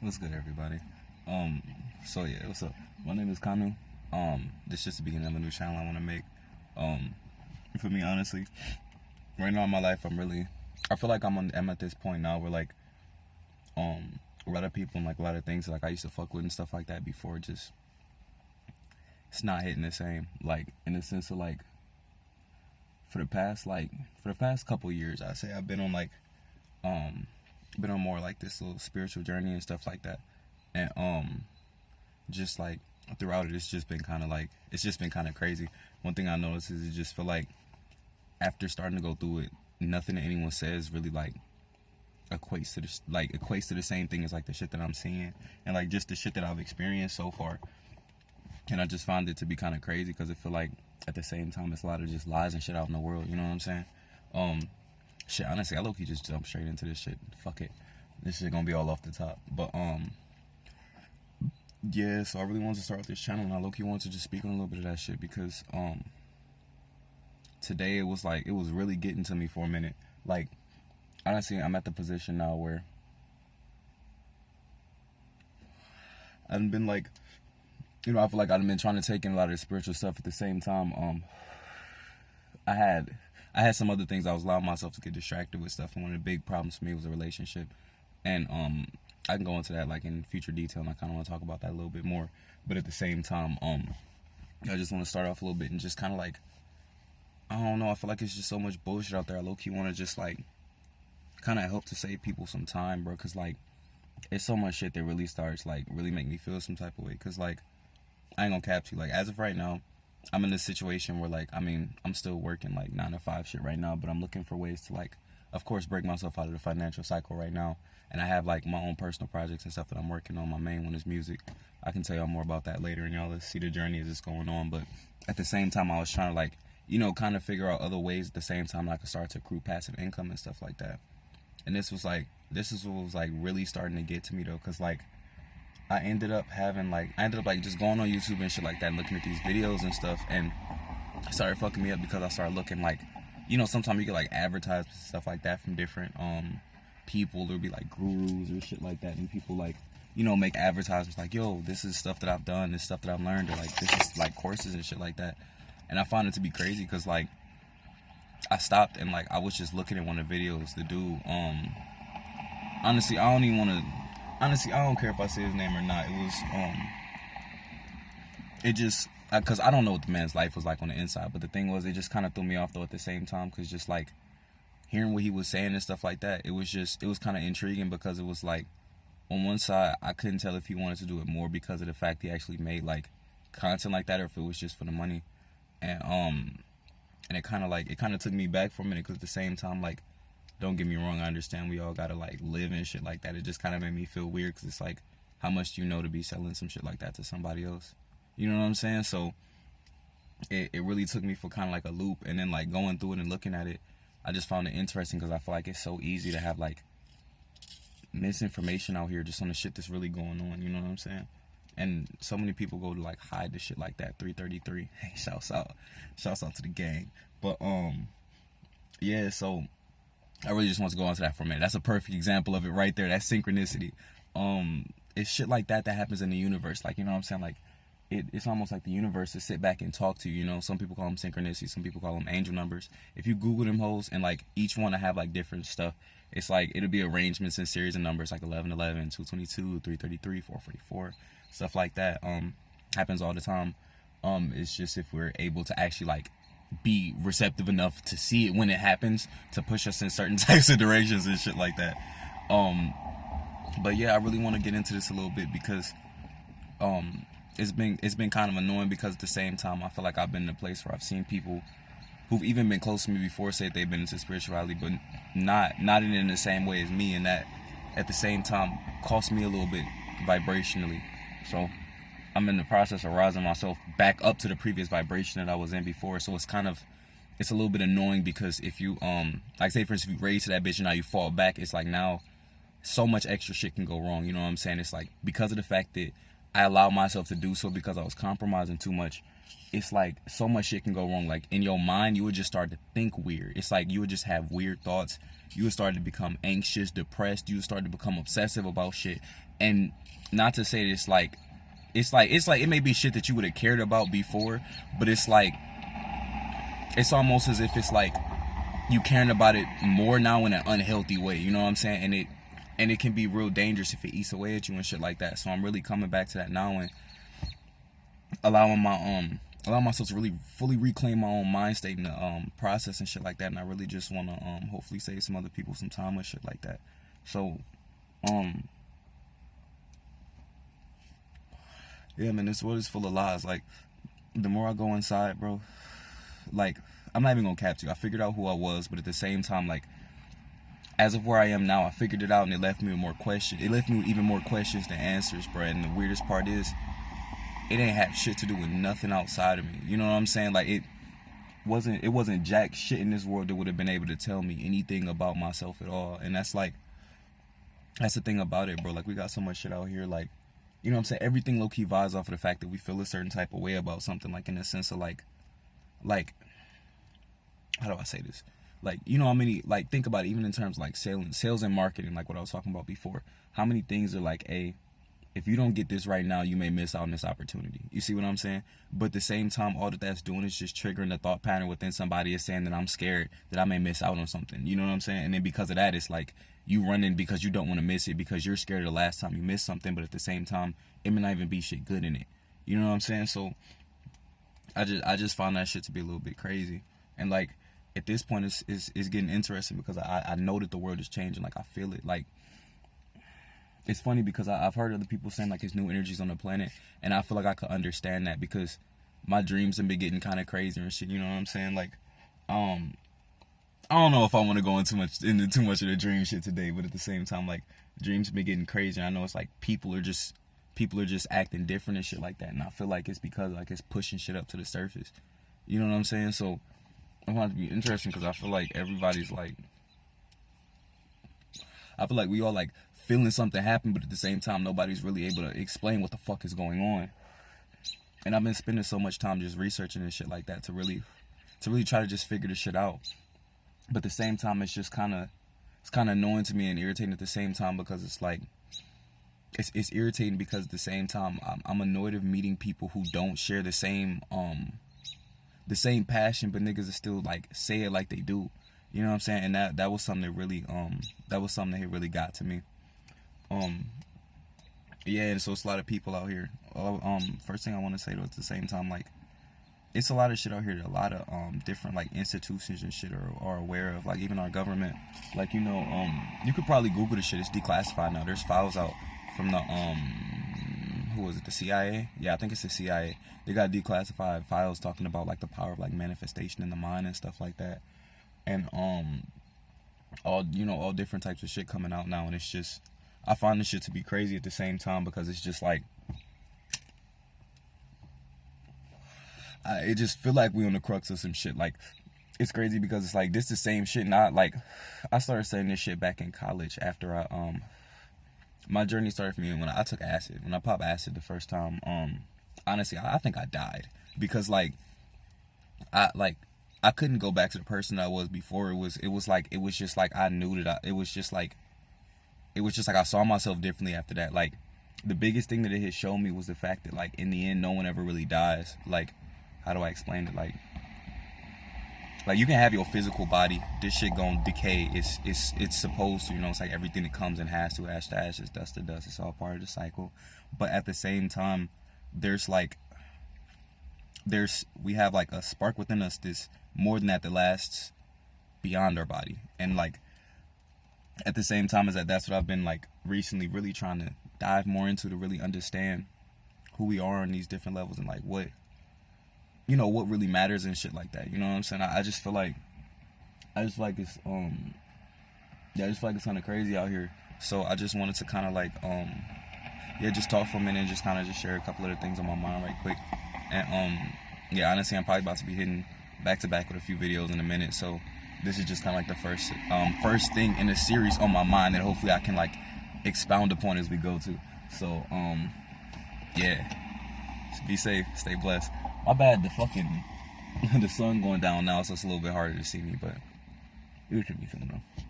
What's good, everybody? So yeah, what's up? My name is Kanu. This is just the beginning of a new channel I want to make. Um, for me, honestly, right now in my life, I feel like I'm at this point now where a lot of people and a lot of things I used to fuck with and stuff like that before, just it's not hitting the same. In the sense of for the past couple years, I say I've been on more this little spiritual journey and stuff like that, and just throughout it, it's just been kind of crazy. One thing I noticed is it just feel like after starting to go through it, nothing that anyone says really equates to the same thing as the shit that I'm seeing and just the shit that I've experienced so far. And I just found it to be kind of crazy because I feel like at the same time it's a lot of just lies and shit out in the world. You know what I'm saying? Shit, honestly, I low-key just jumped straight into this shit. Fuck it. This shit gonna be all off the top. But, yeah, so I really wanted to start with this channel, and I low-key wanted to just speak on a little bit of that shit because, today it was really getting to me for a minute. Honestly, I'm at the position now where I've been I feel like I've been trying to take in a lot of the spiritual stuff at the same time. I had some other things I was allowing myself to get distracted with stuff, and one of the big problems for me was a relationship. And I can go into that in future detail, and I kind of want to talk about that a little bit more. But at the same time, I just want to start off a little bit and just kind of I don't know, I feel like it's just so much bullshit out there. I low-key want to just kind of help to save people some time, bro, because it's so much shit that really starts really make me feel some type of way. Because I ain't gonna cap to you, as of right now, I'm in a situation where I'm still working 9 to 5 shit right now, but I'm looking for ways to of course break myself out of the financial cycle right now. And I have my own personal projects and stuff that I'm working on. My main one is music. I can tell y'all more about that later, and y'all will see the journey as it's going on. But at the same time, I was trying to kind of figure out other ways at the same time I could start to accrue passive income and stuff like that. And this is what was really starting to get to me though, because I ended up just going on YouTube and shit like that and looking at these videos and stuff, and it started fucking me up because I started looking sometimes you get advertised stuff like that from different people. There'll be gurus or shit like that, and people make advertisements yo, this is stuff that I've done, this stuff that I've learned, or this is courses and shit like that. And I found it to be crazy because I stopped and I was just looking at one of the videos. The dude, honestly, I don't care if I say his name or not. Because I don't know what the man's life was like on the inside, but the thing was, it just kind of threw me off though at the same time, because just hearing what he was saying and stuff like that, it was kind of intriguing, because it was on one side, I couldn't tell if he wanted to do it more because of the fact he actually made content like that, or if it was just for the money. And it kind of took me back for a minute, because at the same time, don't get me wrong, I understand we all gotta live and shit like that. It just kind of made me feel weird, because it's how much do you know to be selling some shit like that to somebody else? You know what I'm saying? So it really took me for kind of a loop, and then going through it and looking at it, I just found it interesting, because I feel it's so easy to have misinformation out here just on the shit that's really going on. You know what I'm saying? And so many people go to hide the shit like that. 333. Hey, shouts out to the gang. But yeah, so I really just want to go into that for a minute. That's a perfect example of it right there. That's synchronicity. It's shit like that happens in the universe. You know what I'm saying? It's almost like the universe to sit back and talk to you. Some people call them synchronicity, some people call them angel numbers. If you Google them hoes, and each one to have different stuff, it's it'll be arrangements in series of numbers 1111, 222, 333, 444, stuff like that. Happens all the time. It's just if we're able to actually be receptive enough to see it when it happens, to push us in certain types of directions and shit like that. But yeah, I really want to get into this a little bit, because it's been kind of annoying, because at the same time I feel I've been in a place where I've seen people who've even been close to me before say they've been into spirituality, but not in the same way as me, and that at the same time cost me a little bit vibrationally. So I'm in the process of rising myself back up to the previous vibration that I was in before. So it's a little bit annoying, because if you say for instance, if you raise to that bitch and now you fall back, it's now so much extra shit can go wrong. You know what I'm saying? It's because of the fact that I allowed myself to do so, because I was compromising too much, it's like so much shit can go wrong. Like in your mind, you would just start to think weird. It's like you would just have weird thoughts. You would start to become anxious, depressed. You would start to become obsessive about shit. And not to say that it's like it may be shit that you would have cared about before, but it's like it's almost as if it's like you caring about it more now in an unhealthy way. You know what I'm saying? And it can be real dangerous if it eats away at you and shit like that. So I'm really coming back to that now and allowing myself to really fully reclaim my own mind state and the process and shit like that. And I really just want to hopefully save some other people some time with shit like that. So yeah, man, this world is full of lies. Like the more I go inside, bro, like I'm not even gonna cap to you. I figured out who I was, but at the same time, like as of where I am now, I figured it out, and it left me with more questions. It left me with even more questions than answers, bro. And the weirdest part is, it ain't have shit to do with nothing outside of me. You know what I'm saying? Like it wasn't jack shit in this world that would have been able to tell me anything about myself at all. And that's the thing about it, bro. Like we got so much shit out here, like, you know what I'm saying? Everything low key vibes off of the fact that we feel a certain type of way about something, like in the sense of like how do I say this? Like, you know how many, like, think about it, even in terms of like sales and marketing, like what I was talking about before. How many things are like, if you don't get this right now, you may miss out on this opportunity. You see what I'm saying? But at the same time, all that's doing is just triggering the thought pattern within somebody, is saying that I'm scared that I may miss out on something. You know what I'm saying? And then because of that, it's like you running because you don't want to miss it, because you're scared of the last time you missed something. But at the same time, it may not even be shit good in it. You know what I'm saying? So I just found that shit to be a little bit crazy. And like at this point, it's getting interesting because I know that the world is changing. Like I feel it. Like it's funny because I've heard other people saying like there's new energies on the planet, and I feel like I could understand that because my dreams have been getting kind of crazy and shit. You know what I'm saying? Like I don't know if I want to go into too much of the dream shit today, but at the same time, like dreams have been getting crazy. I know it's like people are just acting different and shit like that, and I feel like it's because like it's pushing shit up to the surface. You know what I'm saying? So I want it to be interesting because I feel like everybody's like, I feel like we all like feeling something happen, but at the same time nobody's really able to explain what the fuck is going on. And I've been spending so much time just researching and shit like that to really try to just figure this shit out. But at the same time, it's just kind of annoying to me and irritating at the same time, because it's like it's irritating because at the same time I'm annoyed of meeting people who don't share the same passion, but niggas are still like say it like they do. You know what I'm saying? And that was something that really really got to me. Yeah, and so it's a lot of people out here. First thing I want to say though, at the same time, like it's a lot of shit out here that a lot of different like institutions and shit are aware of, like even our government. Like, you know, you could probably Google the shit. It's declassified now. There's files out from the who was it, the CIA? Yeah, I think it's the CIA. They got declassified files talking about like the power of like manifestation in the mind and stuff like that. And all different types of shit coming out now, and it's just, I find this shit to be crazy at the same time, because it's just like it just feel like we on the crux of some shit. Like it's crazy because it's like this the same shit. Not like I started saying this shit back in college after I my journey started for me when I took acid. When I popped acid the first time, honestly, I think I died because I couldn't go back to the person I was before. It was just like I knew that it was just like I saw myself differently after that. Like the biggest thing that it had shown me was the fact that like in the end no one ever really dies. Like, how do I explain it? Like you can have your physical body, this shit gonna decay. It's supposed to, you know. It's like everything that comes and has to, ash to ashes, dust to dust. It's all part of the cycle. But at the same time, we have like a spark within us that's more than that lasts beyond our body. And like at the same time as that's what I've been like recently really trying to dive more into, to really understand who we are on these different levels, and like what really matters and shit like that. You know what I'm saying? I just feel like it's I just feel like it's kind of crazy out here. So I just wanted to kind of like just talk for a minute and just kind of just share a couple of the things on my mind right quick. And honestly, I'm probably about to be hitting back to back with a few videos in a minute. So this is just kind of like the first thing in a series on my mind that hopefully I can like expound upon as we go to. So be safe, stay blessed. My bad, the fucking the sun going down now, so it's a little bit harder to see me, but it should be soon though.